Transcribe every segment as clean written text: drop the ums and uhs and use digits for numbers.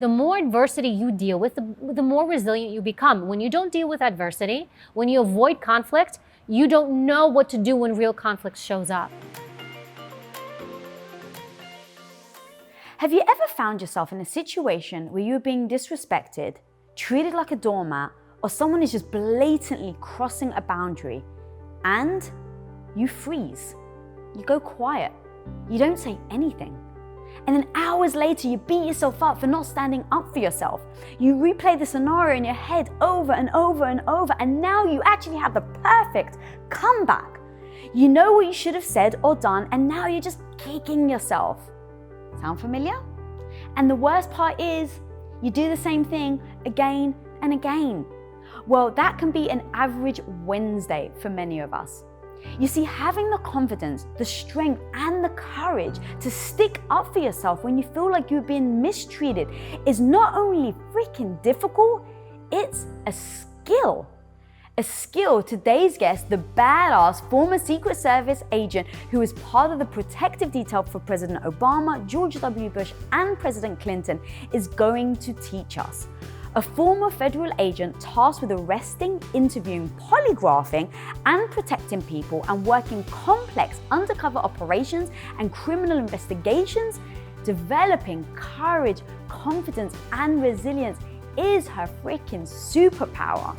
The more adversity you deal with, the more resilient you become. When you don't deal with adversity, when you avoid conflict, you don't know what to do when real conflict shows up. Have you ever found yourself in a situation where you're being disrespected, treated like a doormat, or someone is just blatantly crossing a boundary, and you freeze? You go quiet. You don't say anything. And then hours later, you beat yourself up for not standing up for yourself. You replay the scenario in your head over and over and over, and now you actually have the perfect comeback. You know what you should have said or done, and now you're just kicking yourself. Sound familiar? And the worst part is, you do the same thing again and again. Well, that can be an average Wednesday for many of us. You see, having the confidence, the strength, and the courage to stick up for yourself when you feel like you're being mistreated is not only freaking difficult, it's a skill. A skill today's guest, the badass former Secret Service agent who was part of the protective detail for President Obama, George W. Bush, and President Clinton, is going to teach us. A former federal agent tasked with arresting, interviewing, polygraphing, and protecting people and working complex undercover operations and criminal investigations, developing courage, confidence, and resilience is her freaking superpower.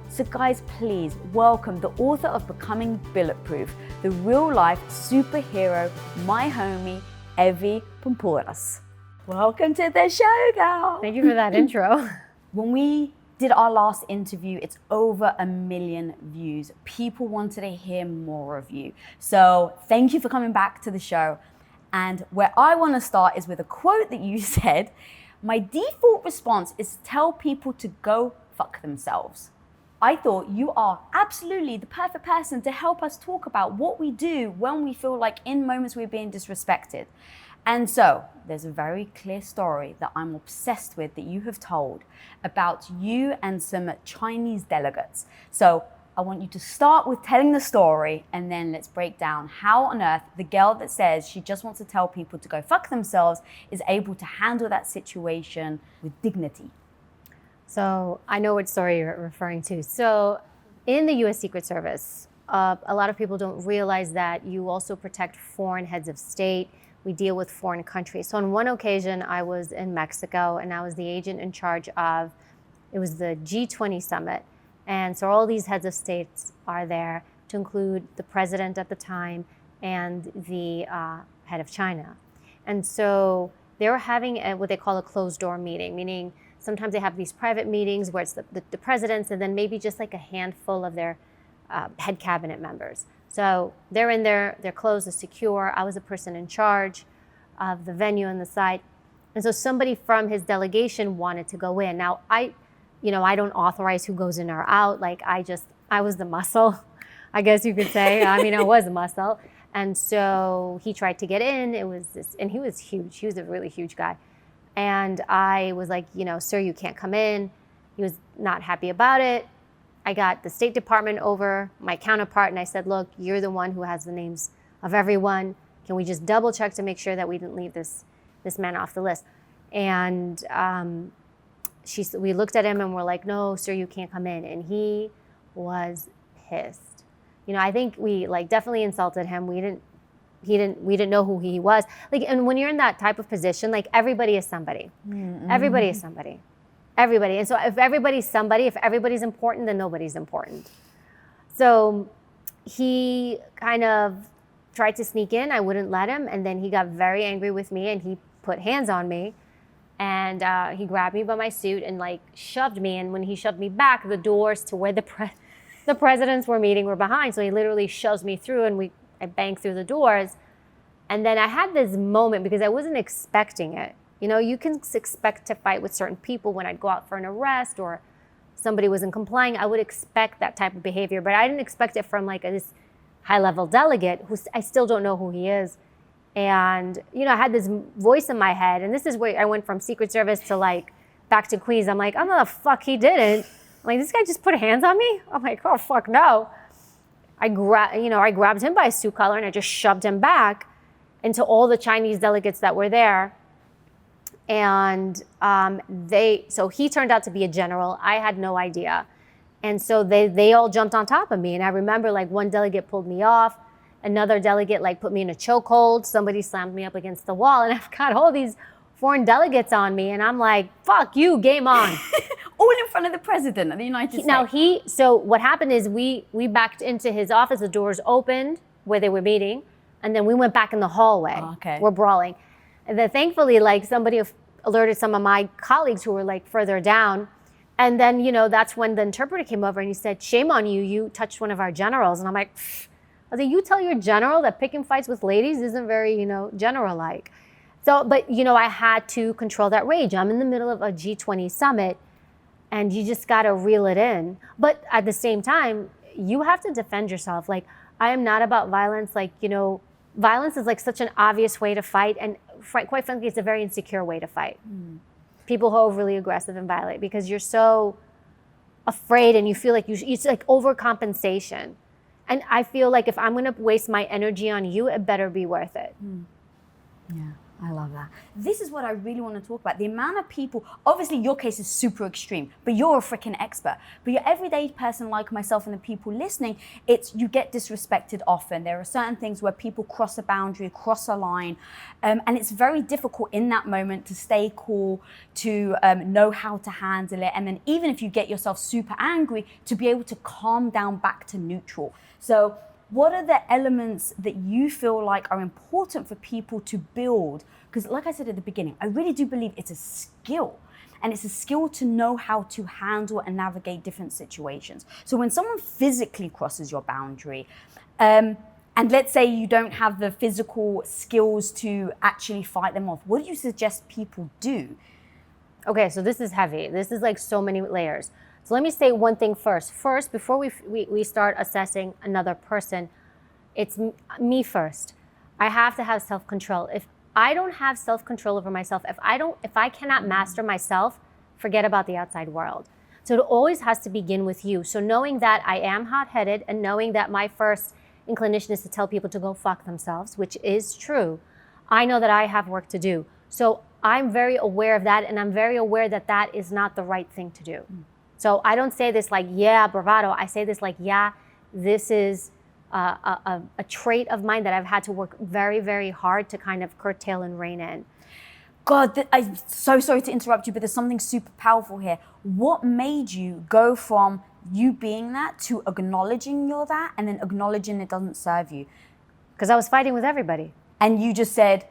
So guys, please welcome the author of Becoming Bulletproof, the real-life superhero, my homie, Evy Poumpouras. Welcome to the show, girl. Thank you for that intro. When we did our last interview, it's over 1 million views. People wanted to hear more of you. So thank you for coming back to the show. And where I want to start is with a quote that you said. My default response is to tell people to go fuck themselves. I thought you are absolutely the perfect person to help us talk about what we do when we feel like in moments we're being disrespected. And so there's a very clear story that I'm obsessed with that you have told about you and some Chinese delegates. So I want you to start with telling the story, and then let's break down how on earth the girl that says she just wants to tell people to go fuck themselves is able to handle that situation with dignity. So I know what story you're referring to. So in the U.S. Secret Service, a lot of people don't realize that you also protect foreign heads of state. We deal with foreign countries. So on one occasion, I was in Mexico, and I was the agent in charge of, it was the G20 summit. And so all these heads of states are there, to include the president at the time and the head of China. And so they were having what they call a closed door meeting, meaning sometimes they have these private meetings where it's the presidents and then maybe just like a handful of their head cabinet members. So they're in there, they're closed, they're secure. I was the person in charge of the venue and the site. And so somebody from his delegation wanted to go in. Now, I don't authorize who goes in or out. Like I was the muscle, I guess you could say. I was a muscle. And so he tried to get in. And he was huge. He was a really huge guy. And I was like, sir, you can't come in. He was not happy about it. I got the State Department over, my counterpart, and I said, look, you're the one who has the names of everyone. Can we just double check to make sure that we didn't leave this man off the list? And we looked at him and we're like, no, sir, you can't come in. And he was pissed. I think we definitely insulted him. We didn't know who he was. And when you're in that type of position, everybody is somebody. Mm-hmm. Everybody is somebody. Everybody. And so if everybody's somebody, if everybody's important, then nobody's important. So he kind of tried to sneak in. I wouldn't let him. And then he got very angry with me and he put hands on me. And he grabbed me by my suit and shoved me. And when he shoved me back, the doors to where the presidents were meeting were behind. So he literally shoves me through and I banged through the doors. And then I had this moment because I wasn't expecting it. You can expect to fight with certain people. When I'd go out for an arrest or somebody wasn't complying, I would expect that type of behavior. But I didn't expect it from this high-level delegate who I still don't know who he is. And, I had this voice in my head. And this is where I went from Secret Service to back to Queens. I'm like, oh, no, the fuck he didn't. I'm like, this guy just put hands on me? I'm like, oh, fuck no. I grabbed him by his suit collar and I just shoved him back into all the Chinese delegates that were there. And so he turned out to be a general. I had no idea. And so they all jumped on top of me. And I remember like one delegate pulled me off. Another delegate like put me in a chokehold. Somebody slammed me up against the wall. And I've got all these foreign delegates on me. And I'm like, fuck you, game on. All in front of the president of the United States. So what happened is we backed into his office. The doors opened where they were meeting. And then we went back in the hallway. Oh, okay. We're brawling. And then thankfully, like somebody alerted some of my colleagues who were like further down. And then, that's when the interpreter came over and he said, shame on you, you touched one of our generals. And I'm like, pfft. I was like, you tell your general that picking fights with ladies isn't very, general-like. So, but, I had to control that rage. I'm in the middle of a G20 summit and you just got to reel it in. But at the same time, you have to defend yourself. Like, I am not about violence. Like, violence is like such an obvious way to fight. And quite frankly, it's a very insecure way to fight. People who are overly aggressive and violent because you're so afraid and you feel like it's like overcompensation. And I feel like if I'm going to waste my energy on you, it better be worth it. Yeah, I love that. This is what I really want to talk about. The amount of people, obviously your case is super extreme, but you're a freaking expert. But your everyday person like myself and the people listening, it's you get disrespected often. There are certain things where people cross a boundary, cross a line, and it's very difficult in that moment to stay cool, to know how to handle it. And then even if you get yourself super angry, to be able to calm down back to neutral. So what are the elements that you feel like are important for people to build? Because like I said at the beginning, I really do believe it's a skill. And it's a skill to know how to handle and navigate different situations. So when someone physically crosses your boundary, and let's say you don't have the physical skills to actually fight them off, what do you suggest people do? Okay, so this is heavy. This is like so many layers. So let me say one thing first. First, before we start assessing another person, it's me first. I have to have self-control. If I don't have self-control over myself, if I cannot master myself, forget about the outside world. So it always has to begin with you. So knowing that I am hot-headed and knowing that my first inclination is to tell people to go fuck themselves, which is true, I know that I have work to do. So I'm very aware of that, and I'm very aware that that is not the right thing to do. So I don't say this like, yeah, bravado. I say this like, yeah, this is a trait of mine that I've had to work very, very hard to kind of curtail and rein in. God, I'm so sorry to interrupt you, but there's something super powerful here. What made you go from you being that to acknowledging you're that and then acknowledging it doesn't serve you? Because I was fighting with everybody. And you just said,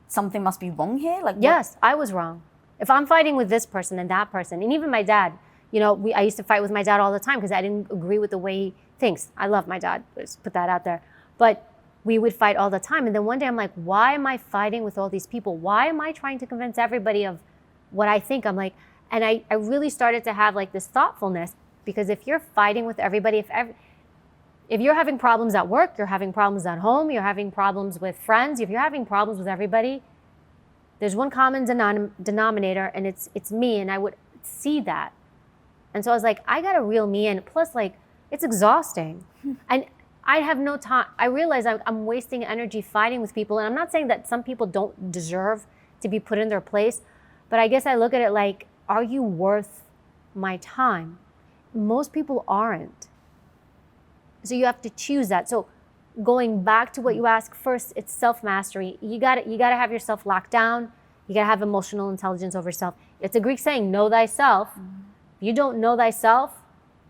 something must be wrong here? Like, yes, I was wrong. If I'm fighting with this person and that person, and even my dad, I used to fight with my dad all the time because I didn't agree with the way he thinks. I love my dad, let's put that out there. But we would fight all the time. And then one day I'm like, why am I fighting with all these people? Why am I trying to convince everybody of what I think? I'm like, and I really started to have like this thoughtfulness, because if you're fighting with everybody, if you're having problems at work, you're having problems at home, you're having problems with friends, if you're having problems with everybody, there's one common denominator, and it's me, and I would see that. And so I was like, I gotta reel me in. Plus, like, it's exhausting. And I have no time. I realize I'm wasting energy fighting with people. And I'm not saying that some people don't deserve to be put in their place, but I guess I look at it like, are you worth my time? Most people aren't. So you have to choose that. So going back to what you asked first, it's self-mastery. You gotta have yourself locked down. You gotta have emotional intelligence over yourself. It's a Greek saying, know thyself. If you don't know thyself,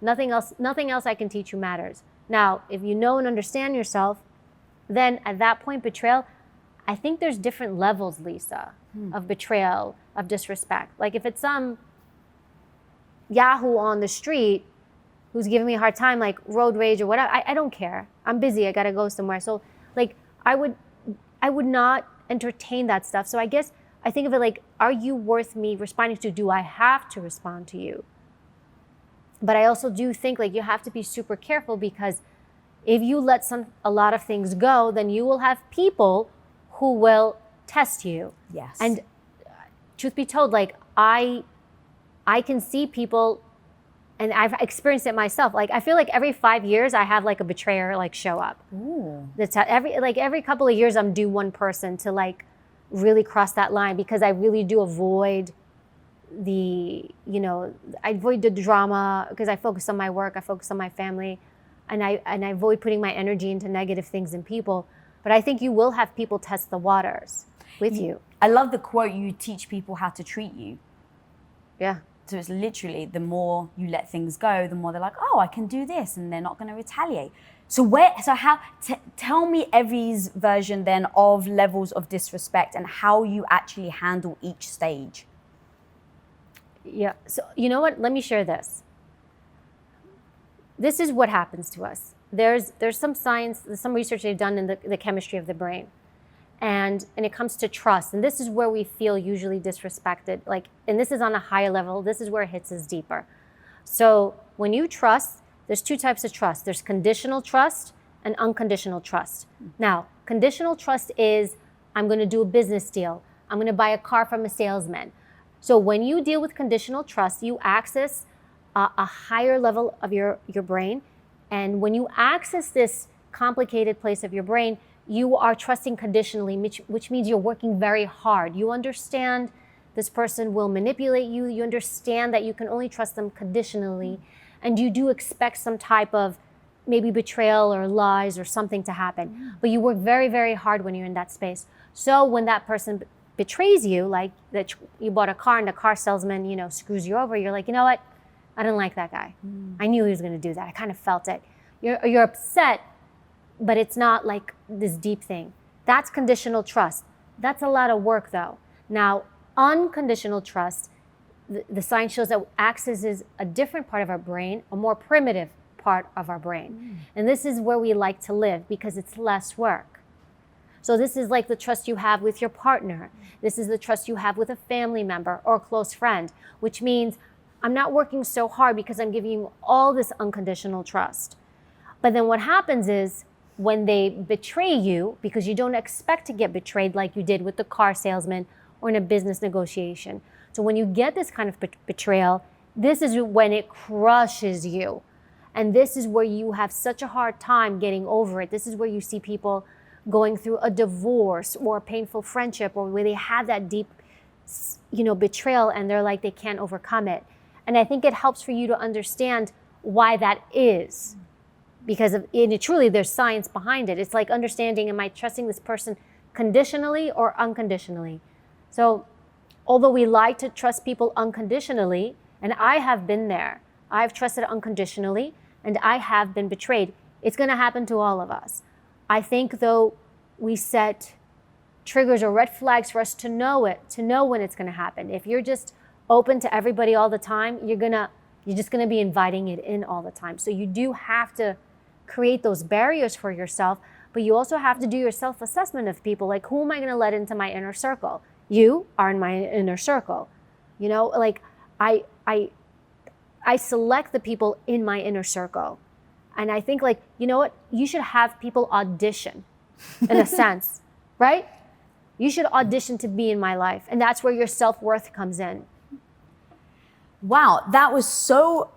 nothing else I can teach you matters. Now, if you know and understand yourself, then at that point, betrayal, I think there's different levels, Lisa, of betrayal, of disrespect. Like if it's some Yahoo on the street who's giving me a hard time, like road rage or whatever, I don't care. I'm busy, I gotta go somewhere. So like I would not entertain that stuff. So I guess I think of it like, are you worth me responding to? Do I have to respond to you? But I also do think like you have to be super careful, because if you let a lot of things go, then you will have people who will test you. Yes. And truth be told, like I can see people, and I've experienced it myself. Like I feel like every 5 years I have like a betrayer like show up. Ooh. That's every couple of years I'm due one person to like really cross that line, because I really do avoid I avoid the drama, because I focus on my work, I focus on my family, and I avoid putting my energy into negative things and people. But I think you will have people test the waters with you. I love the quote, you teach people how to treat you. Yeah. So it's literally, the more you let things go, the more they're like, oh, I can do this, and they're not going to retaliate. Tell me Evy's version then of levels of disrespect and how you actually handle each stage. Yeah. So you know what? Let me share this. This is what happens to us. There's some science, some research they've done in the chemistry of the brain. And it comes to trust. And this is where we feel usually disrespected. And this is on a higher level. This is where it hits us deeper. So when you trust, there's two types of trust. There's conditional trust and unconditional trust. Now, conditional trust is, I'm going to do a business deal. I'm going to buy a car from a salesman. So when you deal with conditional trust, you access a higher level of your brain. And when you access this complicated place of your brain, you are trusting conditionally, which means you're working very hard. You understand this person will manipulate you. You understand that you can only trust them conditionally. And you do expect some type of maybe betrayal or lies or something to happen. But you work very, very hard when you're in that space. So when that person betrays you, like that you bought a car and the car salesman, screws you over, you're like, you know what? I didn't like that guy. I knew he was going to do that. I kind of felt it. You're upset, but it's not like this deep thing. That's conditional trust. That's a lot of work though. Now, unconditional trust, the science shows that accesses a different part of our brain, a more primitive part of our brain. And this is where we like to live because it's less work. So this is like the trust you have with your partner. This is the trust you have with a family member or a close friend, which means I'm not working so hard because I'm giving you all this unconditional trust. But then what happens is when they betray you, because you don't expect to get betrayed like you did with the car salesman or in a business negotiation. So when you get this kind of betrayal, this is when it crushes you. And this is where you have such a hard time getting over it. This is where you see people going through a divorce or a painful friendship, or where they have that deep, betrayal, and they're like, they can't overcome it. And I think it helps for you to understand why that is. Because truly there's science behind it. It's like understanding, am I trusting this person conditionally or unconditionally? So although we like to trust people unconditionally, and I have been there, I've trusted unconditionally, and I have been betrayed. It's going to happen to all of us. I think though we set triggers or red flags for us to know when it's going to happen. If you're just open to everybody all the time, you're just going to be inviting it in all the time. So you do have to create those barriers for yourself, but you also have to do your self-assessment of people. Like, who am I going to let into my inner circle? You are in my inner circle. I select the people in my inner circle. And I think you should have people audition in a sense, right? You should audition to be in my life. And that's where your self-worth comes in. Wow, that was so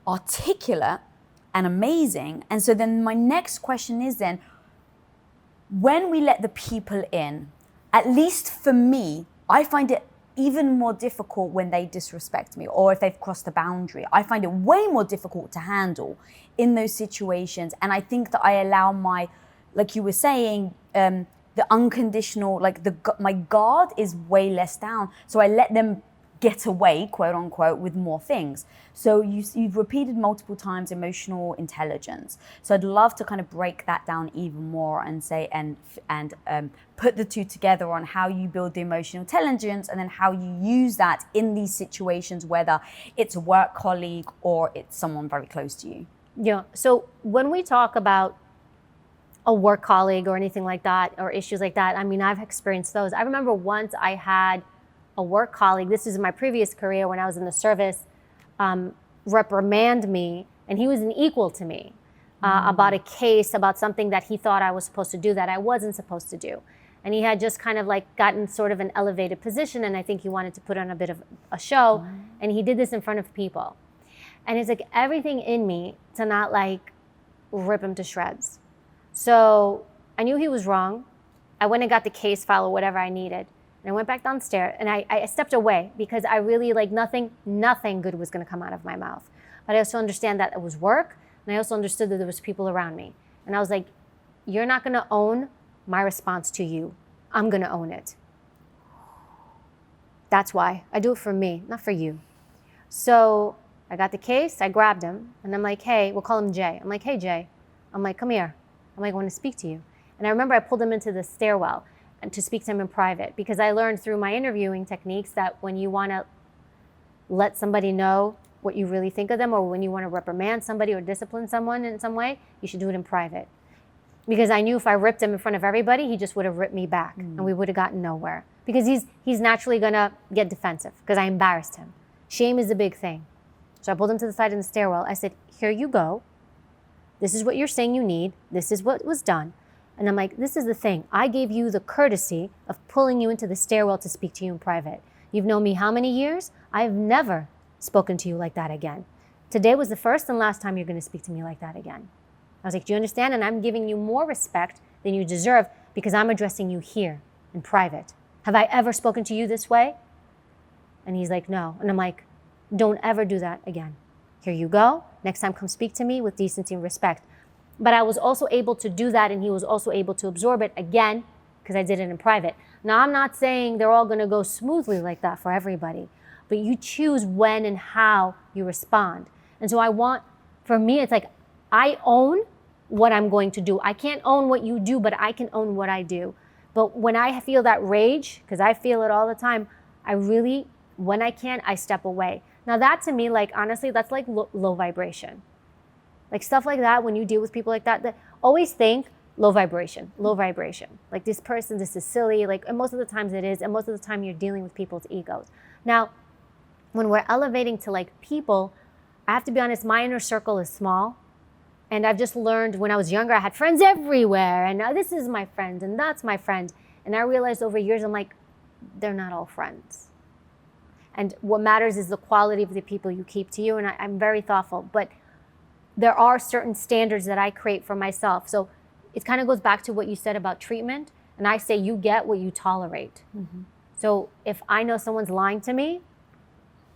articulate and amazing. And so then my next question is then, when we let the people in, at least for me, I find it even more difficult when they disrespect me or if they've crossed the boundary. I find it way more difficult to handle in those situations. And I think that I allow like you were saying, the unconditional, my guard is way less down. So I let them get away, quote unquote, with more things. So you've repeated multiple times emotional intelligence. So I'd love to kind of break that down even more and say, and put the two together on how you build the emotional intelligence and then how you use that in these situations, whether it's a work colleague or it's someone very close to you. Yeah. So when we talk about a work colleague or anything like that, or issues like that, I mean, I've experienced those. I remember once I had a work colleague, this is in my previous career when I was in the service, reprimand me, and he was an equal to me, about a case, about something that he thought I was supposed to do that I wasn't supposed to do. And he had just kind of gotten sort of an elevated position, and I think he wanted to put on a bit of a show, and he did this in front of people. And it's everything in me to not rip him to shreds. So I knew he was wrong. I went and got the case file or whatever I needed. And I went back downstairs and I stepped away because I really nothing good was going to come out of my mouth. But I also understand that it was work. And I also understood that there was people around me. And I was like, you're not going to own my response to you. I'm going to own it. That's why. I do it for me, not for you. So I got the case, I grabbed him, and I'm like, hey, we'll call him Jay. I'm like, hey, Jay. I'm like, come here. I'm like, I want to speak to you. And I remember I pulled him into the stairwell and to speak to him in private because I learned through my interviewing techniques that when you want to let somebody know what you really think of them or when you want to reprimand somebody or discipline someone in some way, you should do it in private. Because I knew if I ripped him in front of everybody, he just would have ripped me back and we would have gotten nowhere. Because he's naturally going to get defensive because I embarrassed him. Shame is a big thing. So I pulled him to the side in the stairwell. I said, here you go. This is what you're saying you need. This is what was done. And I'm like, this is the thing. I gave you the courtesy of pulling you into the stairwell to speak to you in private. You've known me how many years? I've never spoken to you like that again. Today was the first and last time you're going to speak to me like that again. I was like, do you understand? And I'm giving you more respect than you deserve because I'm addressing you here in private. Have I ever spoken to you this way? And he's like, no. And I'm like, don't ever do that again. Here you go. Next time, come speak to me with decency and respect. But I was also able to do that, and he was also able to absorb it again because I did it in private. Now, I'm not saying they're all going to go smoothly like that for everybody, but you choose when and how you respond. And so for me, it's like, I own what I'm going to do. I can't own what you do, but I can own what I do. But when I feel that rage, because I feel it all the time, when I can, I step away. Now that to me, honestly, that's like low vibration. Like stuff like that, when you deal with people like that always think low vibration. Like this person, this is silly. And most of the times it is, and most of the time you're dealing with people's egos. Now, when we're elevating to people, I have to be honest, my inner circle is small. And I've just learned when I was younger, I had friends everywhere. And now this is my friend and that's my friend. And I realized over years, I'm like, they're not all friends. And what matters is the quality of the people you keep to you. And I'm very thoughtful. But there are certain standards that I create for myself. So it kind of goes back to what you said about treatment. And I say, you get what you tolerate. Mm-hmm. So if I know someone's lying to me,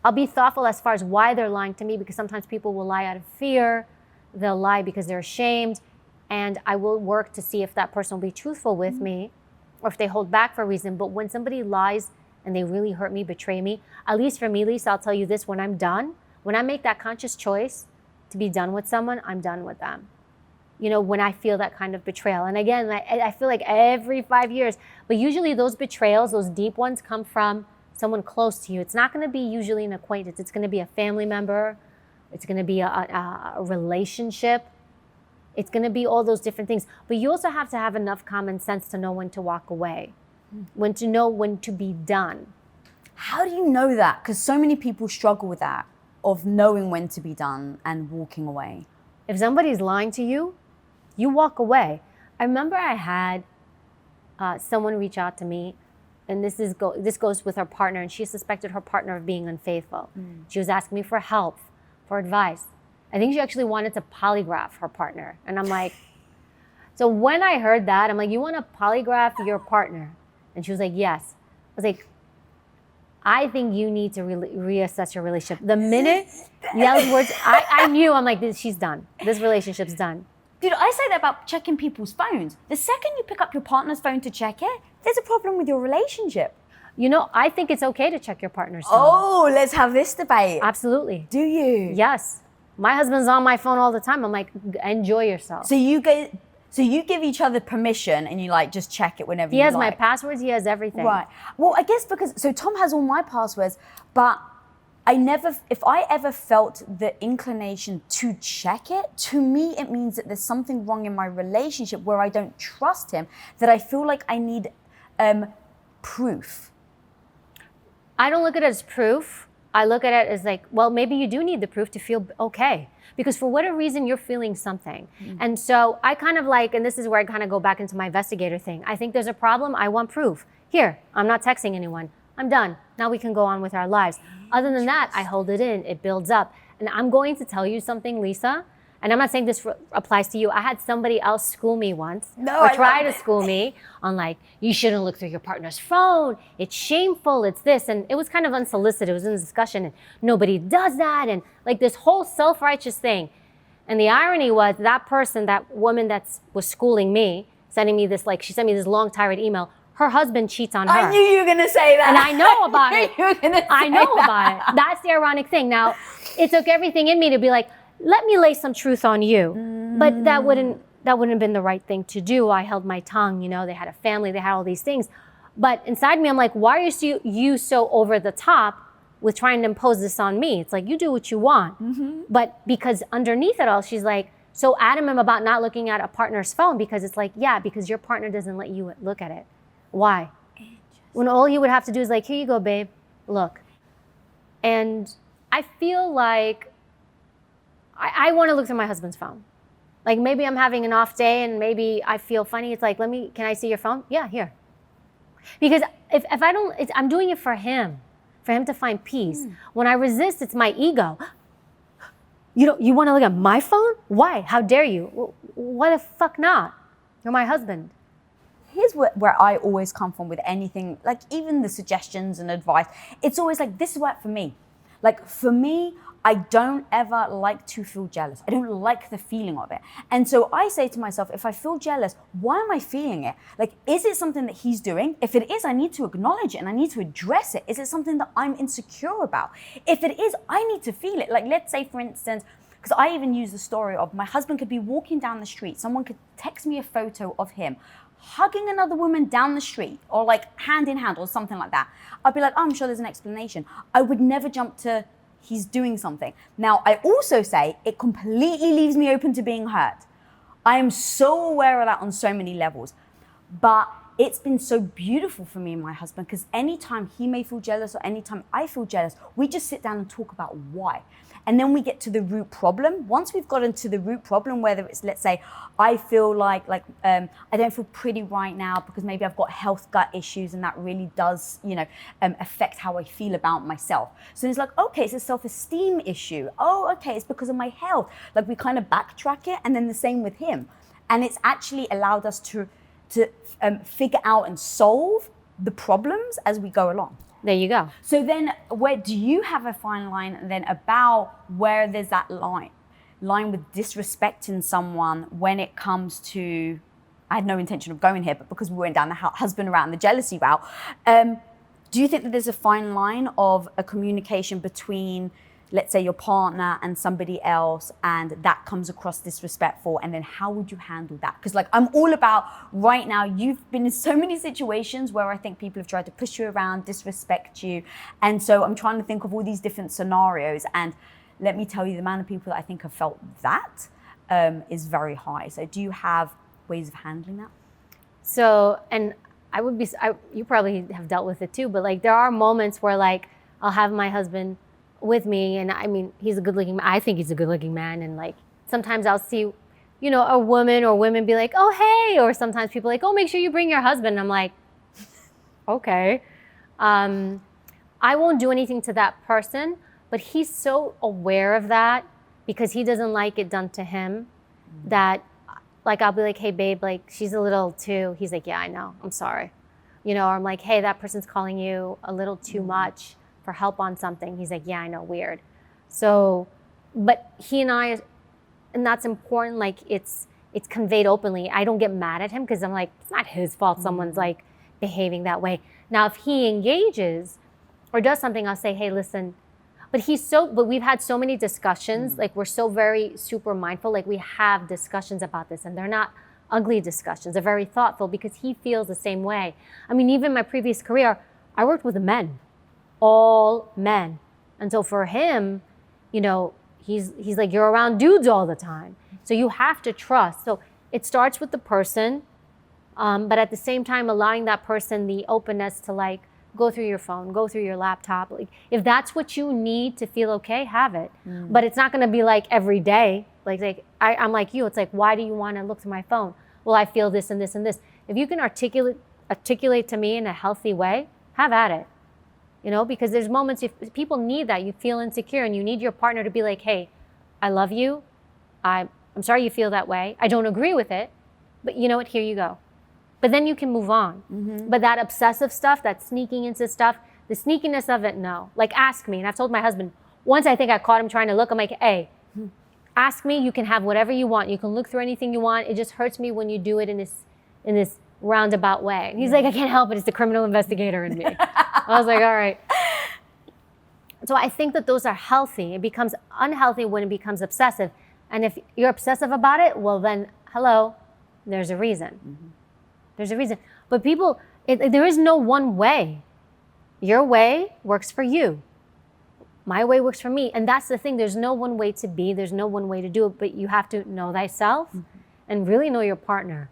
I'll be thoughtful as far as why they're lying to me, because sometimes people will lie out of fear. They'll lie because they're ashamed, and I will work to see if that person will be truthful with me or if they hold back for a reason. But when somebody lies and they really hurt me, betray me, at least for me, Lisa, I'll tell you this, when I'm done, when I make that conscious choice to be done with someone, I'm done with them. When I feel that kind of betrayal. And again, I feel like every 5 years, but usually those betrayals, those deep ones come from someone close to you. It's not going to be usually an acquaintance. It's going to be a family member. It's going to be a relationship. It's going to be all those different things. But you also have to have enough common sense to know when to walk away, when to know when to be done. How do you know that? Because so many people struggle with that, of knowing when to be done and walking away. If somebody's lying to you, you walk away. I remember I had someone reach out to me, and this goes with her partner, and she suspected her partner of being unfaithful. She was asking me for help, for advice. I think she actually wanted to polygraph her partner. And I'm like, so when I heard that, I'm like, you want to polygraph your partner? And she was like, yes. I was like, I think you need to reassess your relationship. The minute those words, I knew, I'm like, she's done. This relationship's done. Dude, I say that about checking people's phones. The second you pick up your partner's phone to check it, there's a problem with your relationship. I think it's okay to check your partner's phone. Oh, let's have this debate. Absolutely. Do you? Yes. My husband's on my phone all the time. I'm like, enjoy yourself. So you give each other permission and you just check it whenever you like. He has my passwords. He has everything. Right. Well, I guess so Tom has all my passwords, but if I ever felt the inclination to check it, to me, it means that there's something wrong in my relationship where I don't trust him, that I feel like I need proof. I don't look at it as proof. I look at it as maybe you do need the proof to feel okay. Because for whatever reason, you're feeling something. And so I kind of and this is where I kind of go back into my investigator thing. I think there's a problem. I want proof. Here, I'm not texting anyone. I'm done. Now we can go on with our lives. Other than that, I hold it in. It builds up. And I'm going to tell you something, Lisa. and I'm not saying this applies to you. I had somebody else school me once, No, or I try love to school me on like, you shouldn't look through your partner's phone. It's shameful. It's this. And it was kind of unsolicited. It was in the discussion, and nobody does that. And like this whole self-righteous thing. And the irony was that person, that woman that was schooling me, sending me this, like, she sent me this long tirade email. Her husband cheats on her. I knew you were going to say that. And I know about it. I know that. about it. That's the ironic thing. Now, it took everything in me to be like, let me lay some truth on you. But that wouldn't have been the right thing to do. I held my tongue, you know, they had a family, they had all these things. But inside me, I'm like, why are you so over the top with trying to impose this on me? It's like, you do what you want. But because underneath it all, she's like, so adamant about not looking at a partner's phone, because it's like, yeah, because your partner doesn't let you look at it. Why? When all you would have to do is like, here you go, babe, look. And I feel like I want to look through my husband's phone. Like maybe I'm having an off day and maybe I feel funny. It's like, can I see your phone? Yeah, here. Because if I don't, I'm doing it for him to find peace. When I resist, it's my ego. You want to look at my phone? Why? How dare you? What the fuck not? You're my husband. Here's where I always come from with anything, like even the suggestions and advice. It's always like, this is what for me. Like for me, I don't ever like to feel jealous. I don't like the feeling of it. And so I say to myself, if I feel jealous, why am I feeling it? Like, is it something that he's doing? If it is, I need to acknowledge it and I need to address it. Is it something that I'm insecure about? If it is, I need to feel it. Like, let's say, for instance, because I even use the story of my husband could be walking down the street. Someone could text me a photo of him hugging another woman down the street, or like hand in hand or something like that. I'd be like, oh, I'm sure there's an explanation. I would never jump to he's doing something. Now, I also say it completely leaves me open to being hurt. I am so aware of that on so many levels. But it's been so beautiful for me and my husband, because anytime he may feel jealous or anytime I feel jealous, we just sit down and talk about why. And then we get to the root problem. Once we've gotten to the root problem, whether it's, let's say, I feel like I don't feel pretty right now because maybe I've got health gut issues and that really does, affect how I feel about myself. So it's like, okay, it's a self-esteem issue. Oh, okay, it's because of my health. Like we kind of backtrack it, and then the same with him. And it's actually allowed us to figure out and solve the problems as we go along. There you go. So then where do you have a fine line then about where there's that line with disrespecting someone when it comes to, I had no intention of going here, but because we went down the husband route and the jealousy route, do you think that there's a fine line of a communication between, let's say, your partner and somebody else, and that comes across disrespectful, and then how would you handle that? Because like I'm all about, right now, you've been in so many situations where I think people have tried to push you around, disrespect you. And so I'm trying to think of all these different scenarios. And let me tell you, the amount of people that I think have felt that is very high. So do you have ways of handling that? So, and you probably have dealt with it too, but like there are moments where like I'll have my husband with me, and I mean, he's a good looking man. I think he's a good looking man. And like, sometimes I'll see, a woman or women be like, oh, hey, or sometimes people like, oh, make sure you bring your husband. I'm like, okay. I won't do anything to that person, but he's so aware of that because he doesn't like it done to him that like, I'll be like, hey babe, like she's a little too, he's like, yeah, I know, I'm sorry. Or I'm like, hey, that person's calling you a little too much for help on something. He's like, yeah, I know, weird. So, but he and I, and that's important, like it's conveyed openly. I don't get mad at him because I'm like, it's not his fault someone's like behaving that way. Now, if he engages or does something, I'll say, hey, listen, but we've had so many discussions, like we're so very super mindful, like we have discussions about this, and they're not ugly discussions, they're very thoughtful because he feels the same way. I mean, even my previous career, I worked with men. All men. And so for him, he's like, you're around dudes all the time. So you have to trust. So it starts with the person, but at the same time, allowing that person the openness to like, go through your phone, go through your laptop. Like if that's what you need to feel okay, have it. But it's not gonna be like every day. Like I'm like you, it's like, why do you wanna look through my phone? Well, I feel this and this and this. If you can articulate to me in a healthy way, have at it. Because there's moments if people need that, you feel insecure and you need your partner to be like, hey, I love you, I'm sorry you feel that way. I don't agree with it, but you know what, here you go. But then you can move on. But that obsessive stuff, that sneaking into stuff, the sneakiness of it, no. Like, ask me. And I've told my husband, once I think I caught him trying to look, I'm like, hey, ask me, you can have whatever you want. You can look through anything you want. It just hurts me when you do it in this roundabout way. And he's like, I can't help it. It's the criminal investigator in me. I was like, all right. So I think that those are healthy. It becomes unhealthy when it becomes obsessive. And if you're obsessive about it, well then, hello, there's a reason. There's a reason. But people, there is no one way. Your way works for you. My way works for me. And that's the thing. There's no one way to be. There's no one way to do it. But you have to know thyself and really know your partner.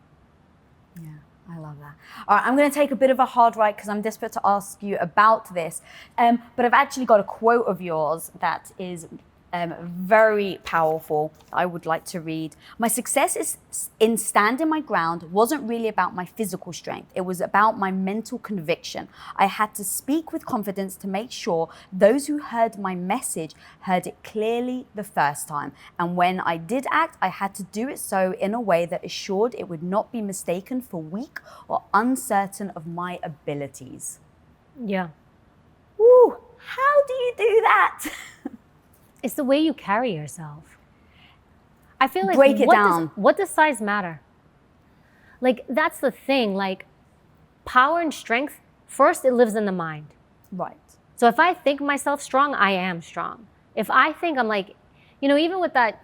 Yeah, I love that. All right, I'm going to take a bit of a hard right because I'm desperate to ask you about this. But I've actually got a quote of yours that is very powerful. I would like to read. My success is in standing my ground wasn't really about my physical strength. It was about my mental conviction. I had to speak with confidence to make sure those who heard my message heard it clearly the first time. And when I did act, I had to do it so in a way that assured it would not be mistaken for weak or uncertain of my abilities. Yeah. Woo! How do you do that? It's the way you carry yourself. I feel like break it down. What does size matter? Like, that's the thing. Like, power and strength, first, it lives in the mind. Right. So if I think myself strong, I am strong. If I think I'm like, even with that,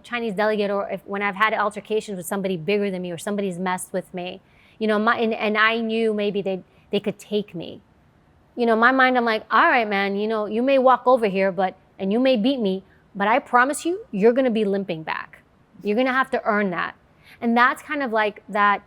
Chinese delegate, or when I've had altercations with somebody bigger than me or somebody's messed with me, and I knew maybe they could take me. My mind, I'm like, all right, man, you may walk over here, and you may beat me, but I promise you, you're gonna be limping back. You're gonna have to earn that. And that's kind of like that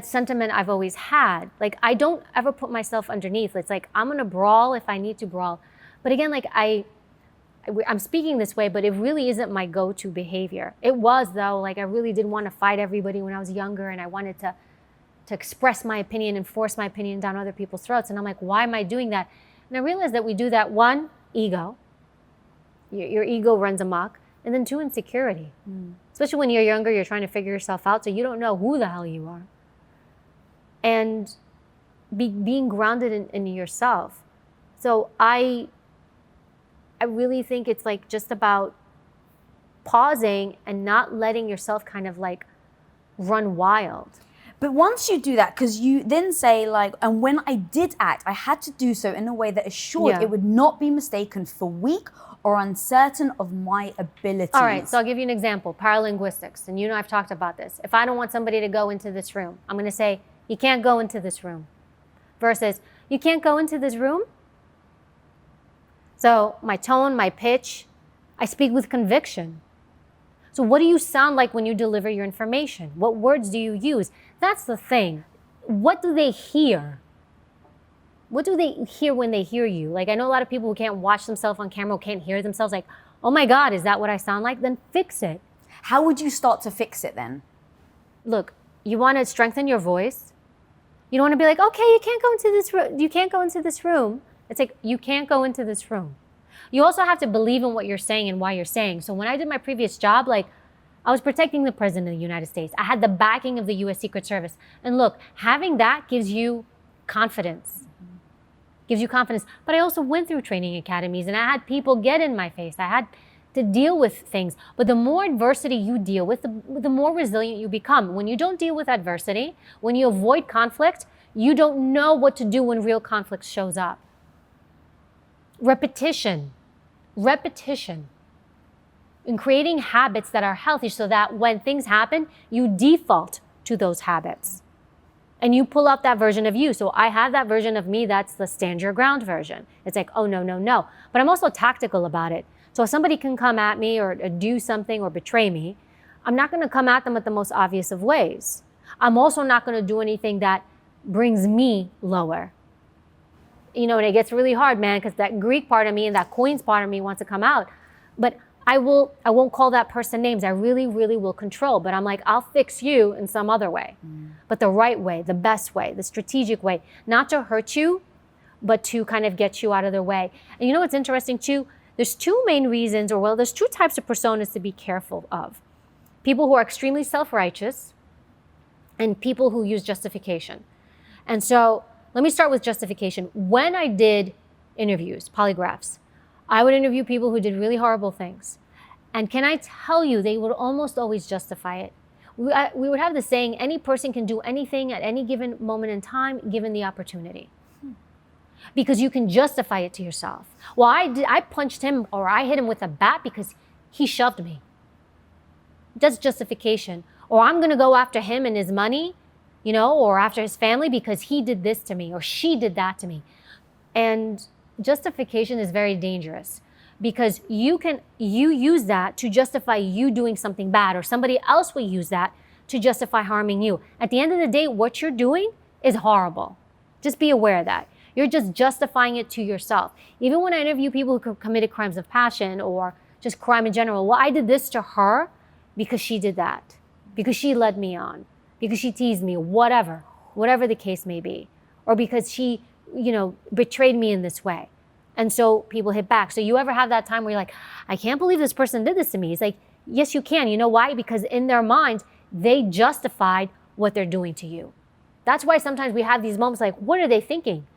sentiment I've always had. Like, I don't ever put myself underneath. It's like, I'm gonna brawl if I need to brawl. But again, like I'm speaking this way, but it really isn't my go-to behavior. It was though, like I really did want to fight everybody when I was younger, and I wanted to express my opinion and force my opinion down other people's throats. And I'm like, why am I doing that? And I realized that we do that, one, ego. Your ego runs amok. And then two, insecurity. Especially when you're younger, you're trying to figure yourself out, so you don't know who the hell you are. And being grounded in yourself. So I really think it's like just about pausing and not letting yourself kind of like run wild. But once you do that, because you then say like, and when I did act, I had to do so in a way that assured it would not be mistaken for weak or uncertain of my abilities. All right, so I'll give you an example, paralinguistics, and I've talked about this. If I don't want somebody to go into this room, I'm gonna say, you can't go into this room, versus, you can't go into this room? So my tone, my pitch, I speak with conviction. So what do you sound like when you deliver your information? What words do you use? That's the thing. What do they hear? What do they hear when they hear you? Like, I know a lot of people who can't watch themselves on camera, can't hear themselves, like, oh my God, is that what I sound like? Then fix it. How would you start to fix it then? Look, you want to strengthen your voice. You don't want to be like, okay, you can't go into this room. You can't go into this room. It's like, you can't go into this room. You also have to believe in what you're saying and why you're saying. So when I did my previous job, like, I was protecting the President of the United States. I had the backing of the U.S. Secret Service. And look, having that gives you confidence. Gives you confidence. But I also went through training academies, and I had people get in my face. I had to deal with things. But the more adversity you deal with, the more resilient you become. When you don't deal with adversity, when you avoid conflict, you don't know what to do when real conflict shows up. Repetition. In creating habits that are healthy so that when things happen, you default to those habits. And you pull out that version of you. So I have that version of me that's the stand your ground version. It's like, oh, no, no, no. But I'm also tactical about it. So if somebody can come at me or do something or betray me, I'm not going to come at them at the most obvious of ways. I'm also not going to do anything that brings me lower. And it gets really hard, man, because that Greek part of me and that Queen's part of me wants to come out. But I won't call that person names. I really, really will control. But I'm like, I'll fix you in some other way. But the right way, the best way, the strategic way, not to hurt you, but to kind of get you out of their way. And you know what's interesting too? There's two main reasons, there's two types of personas to be careful of. people who are extremely self-righteous, and people who use justification. And so let me start with justification. When I did interviews, polygraphs, I would interview people who did really horrible things. And can I tell you, they would almost always justify it. We would have the saying, any person can do anything at any given moment in time, given the opportunity. Because you can justify it to yourself. Well, I punched him or I hit him with a bat because he shoved me. That's justification. Or I'm gonna go after him and his money, or after his family because he did this to me or she did that to me. And justification is very dangerous because you use that to justify you doing something bad, or somebody else will use that to justify harming you. At the end of the day, what you're doing is horrible. Just be aware of that. You're just justifying it to yourself. Even when I interview people who committed crimes of passion or just crime in general, well, I did this to her because she did that, because she led me on, because she teased me, whatever the case may be, or because she, betrayed me in this way. And so people hit back. So you ever have that time where you're like, I can't believe this person did this to me? It's like, yes, you can. You know why? Because in their minds, they justified what they're doing to you. That's why sometimes we have these moments like, what are they thinking?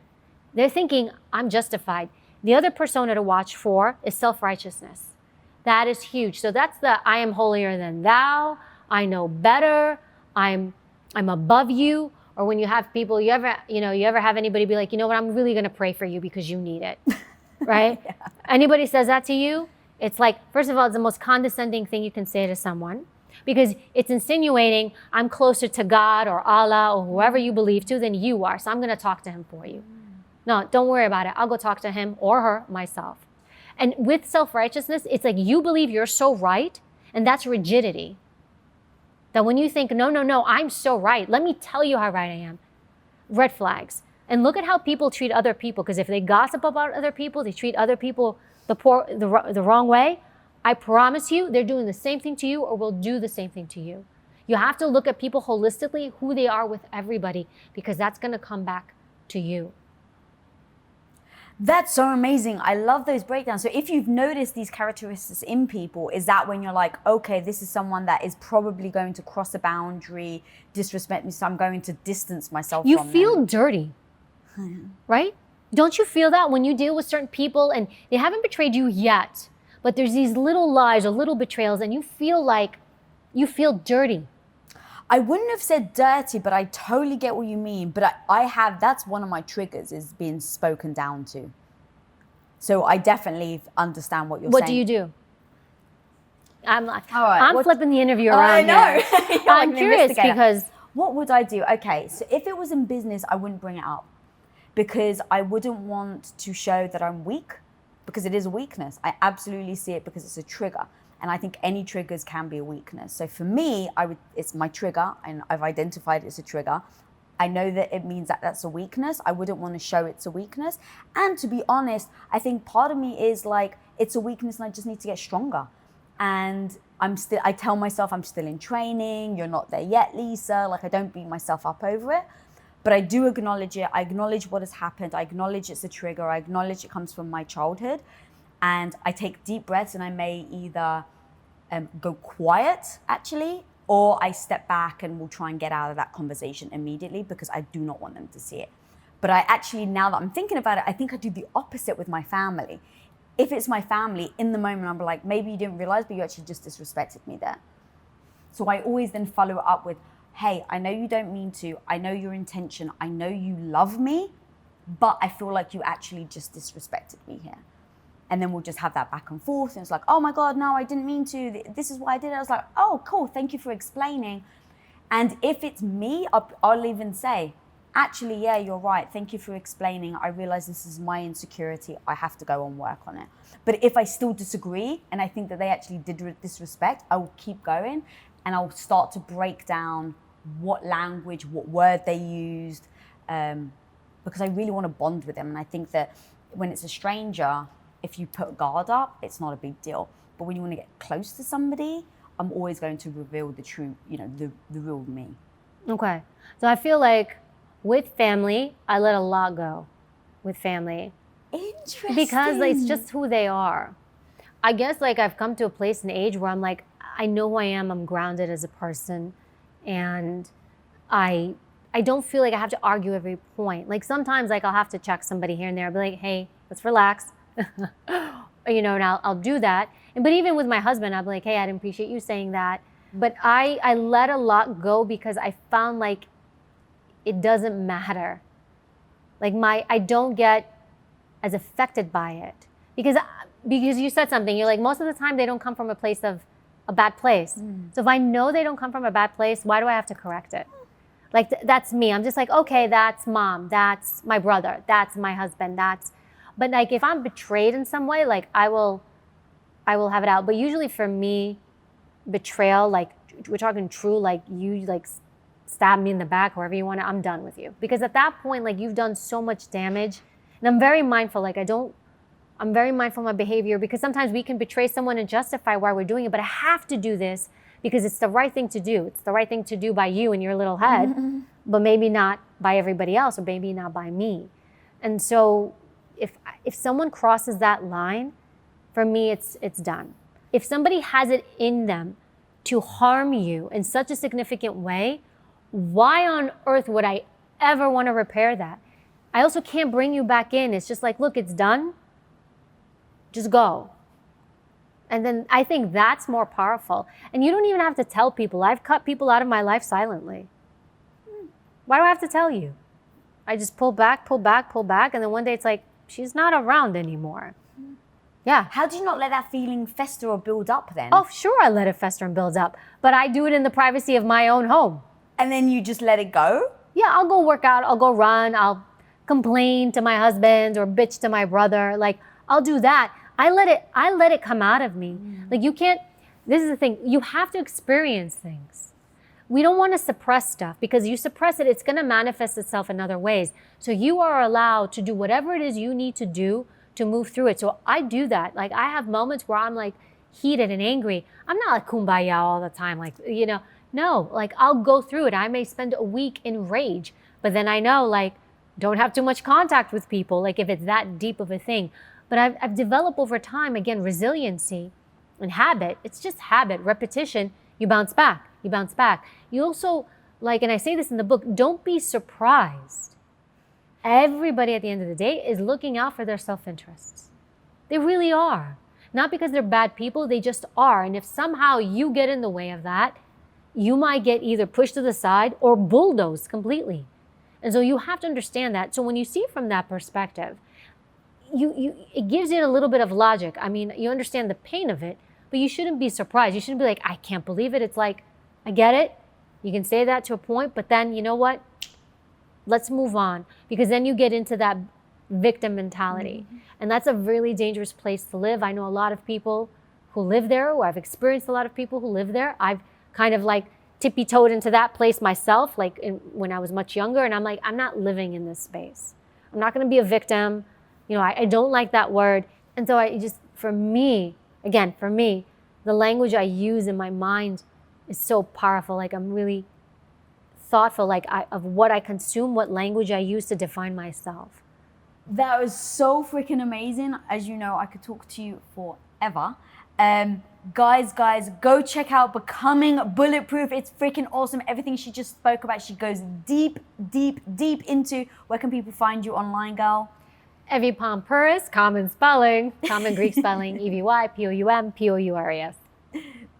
They're thinking, I'm justified. The other persona to watch for is self-righteousness. That is huge. So that's the I am holier than thou, I know better, I'm above you. Or when you have people, you ever have anybody be like, you know what, I'm really gonna pray for you because you need it, right? Yeah. Anybody says that to you, it's like, first of all, it's the most condescending thing you can say to someone because it's insinuating I'm closer to God or Allah or whoever you believe to than you are. So I'm gonna talk to him for you. No, don't worry about it. I'll go talk to him or her myself. And with self-righteousness, it's like you believe you're so right, and that's rigidity. That when you think, no, I'm so right. Let me tell you how right I am. Red flags. And look at how people treat other people, because if they gossip about other people, they treat other people the wrong way, I promise you they're doing the same thing to you or will do the same thing to you. You have to look at people holistically, who they are with everybody, because that's going to come back to you. That's so amazing. I love those breakdowns. So if you've noticed these characteristics in people, is that when you're like, okay, this is someone that is probably going to cross a boundary, disrespect me, so I'm going to distance myself from them. You feel dirty, right? Don't you feel that when you deal with certain people and they haven't betrayed you yet, but there's these little lies or little betrayals and you feel dirty? I wouldn't have said dirty, but I totally get what you mean. But that's one of my triggers, is being spoken down to. So I definitely understand what you're saying. What do you do? I'm flipping the interview around. I know. I'm curious because... What would I do? Okay, so if it was in business, I wouldn't bring it up because I wouldn't want to show that I'm weak, because it is a weakness. I absolutely see it because it's a trigger. And I think any triggers can be a weakness. So for me, it's my trigger, and I've identified it's a trigger. I know that it means that that's a weakness. I wouldn't want to show it's a weakness. And to be honest, I think part of me is like, it's a weakness and I just need to get stronger. And I tell myself I'm still in training. You're not there yet, Lisa. Like, I don't beat myself up over it. But I do acknowledge it. I acknowledge what has happened. I acknowledge it's a trigger. I acknowledge it comes from my childhood. And I take deep breaths, and I may either go quiet, actually, or I step back and will try and get out of that conversation immediately because I do not want them to see it. But I actually, now that I'm thinking about it, I think I do the opposite with my family. If it's my family, in the moment, I'm like, maybe you didn't realize, but you actually just disrespected me there. So I always then follow it up with, hey, I know you don't mean to. I know your intention. I know you love me, but I feel like you actually just disrespected me here. And then we'll just have that back and forth. And it's like, oh my God, no, I didn't mean to. This is why I did it. I was like, oh, cool. Thank you for explaining. And if it's me, I'll even say, actually, yeah, you're right. Thank you for explaining. I realize this is my insecurity. I have to go and work on it. But if I still disagree and I think that they actually did disrespect, I will keep going and I'll start to break down what language, what word they used, because I really want to bond with them. And I think that when it's a stranger, if you put guard up, it's not a big deal. But when you want to get close to somebody, I'm always going to reveal the true, the real me. Okay. So I feel like with family, I let a lot go with family. Interesting. Because it's just who they are. I guess I've come to a place and age where I'm like, I know who I am, I'm grounded as a person, and I don't feel like I have to argue every point. Like sometimes like I'll have to check somebody here and there. I'll be like, hey, let's relax. And I'll do that. But even with my husband, I'll be like, hey, I didn't appreciate you saying that. But I let a lot go because I found like it doesn't matter. Like I don't get as affected by it. Because you said something, you're like, most of the time they don't come from a place of a bad place. So if I know they don't come from a bad place, why do I have to correct it? Like that's me. I'm just like, okay, that's mom, that's my brother, that's my husband, but like if I'm betrayed in some way, like I will have it out. But usually for me, betrayal, like we're talking true, like you like stab me in the back, wherever you want to, I'm done with you. Because at that point, like you've done so much damage. And I'm very mindful, like I'm very mindful of my behavior, because sometimes we can betray someone and justify why we're doing it, but I have to do this because it's the right thing to do. It's the right thing to do by you in your little head, but maybe not by everybody else, or maybe not by me. And so if someone crosses that line, for me, it's done. If somebody has it in them to harm you in such a significant way, why on earth would I ever want to repair that? I also can't bring you back in. It's just like, look, it's done. Just go. And then I think that's more powerful. And you don't even have to tell people. I've cut people out of my life silently. Why do I have to tell you? I just pull back. And then one day it's like, she's not around anymore. Yeah. How do you not let that feeling fester or build up then? Oh, sure, I let it fester and build up. But I do it in the privacy of my own home. And then you just let it go? Yeah, I'll go work out. I'll go run. I'll complain to my husband or bitch to my brother. Like, I'll do that. I let it come out of me. Like you can't, this is the thing, you have to experience things. We don't want to suppress stuff, because you suppress it, it's going to manifest itself in other ways. So you are allowed to do whatever it is you need to do to move through it. So I do that. Like I have moments where I'm like heated and angry. I'm not like kumbaya all the time. Like, no, like I'll go through it. I may spend a week in rage, but then I know like don't have too much contact with people. Like if it's that deep of a thing. But I've developed over time, again, resiliency and habit. It's just habit, repetition. You bounce back. You also, like, and I say this in the book, don't be surprised. Everybody at the end of the day is looking out for their self-interests. They really are. Not because they're bad people, they just are. And if somehow you get in the way of that, you might get either pushed to the side or bulldozed completely. And so you have to understand that. So when you see it from that perspective, it gives you a little bit of logic. I mean, you understand the pain of it, but you shouldn't be surprised. You shouldn't be like, I can't believe it. It's like, I get it. You can say that to a point, but then you know what? Let's move on, because then you get into that victim mentality. And that's a really dangerous place to live. I know a lot of people who live there, or I've experienced a lot of people who live there. I've kind of like tippy-toed into that place myself, like when I was much younger, and I'm like, I'm not living in this space. I'm not going to be a victim. I don't like that word. And so for me, the language I use in my mind is so powerful. Like I'm really thoughtful, of what I consume, what language I use to define myself. That was so freaking amazing. As you know, I could talk to you forever. Guys, go check out Becoming Bulletproof. It's freaking awesome. Everything she just spoke about, she goes deep into. Where can people find you online, girl? Evy Poumpouras, common Greek spelling, Evy Poumpouras.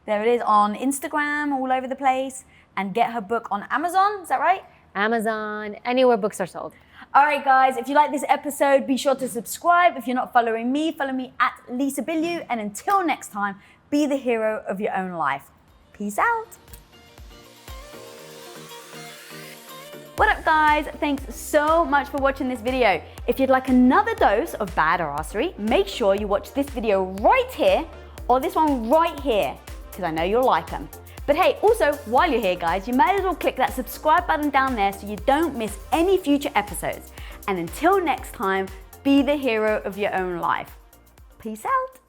There it is on Instagram, all over the place. And get her book on Amazon, is that right? Amazon, anywhere books are sold. All right, guys, if you like this episode, be sure to subscribe. If you're not following me, follow me at Lisa Bilyeu. And until next time, be the hero of your own life. Peace out. What up, guys? Thanks so much for watching this video. If you'd like another dose of badassery, make sure you watch this video right here or this one right here, because I know you'll like them. But hey, also, while you're here, guys, you might as well click that subscribe button down there so you don't miss any future episodes. And until next time, be the hero of your own life. Peace out.